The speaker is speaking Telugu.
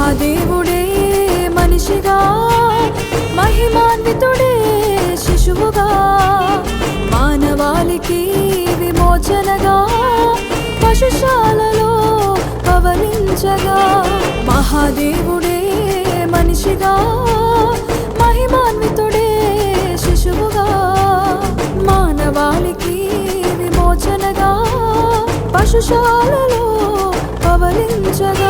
మహాదేవుడే మనిషిగా మహిమాన్వితుడే శిశువుగా మానవాళికి విమోచనగా పశుశాలలో పవలించగా మహాదేవుడే మనిషిగా మహిమాన్వితుడే శిశువుగా మానవాళికి విమోచనగా పశుశాలలో పవలించగా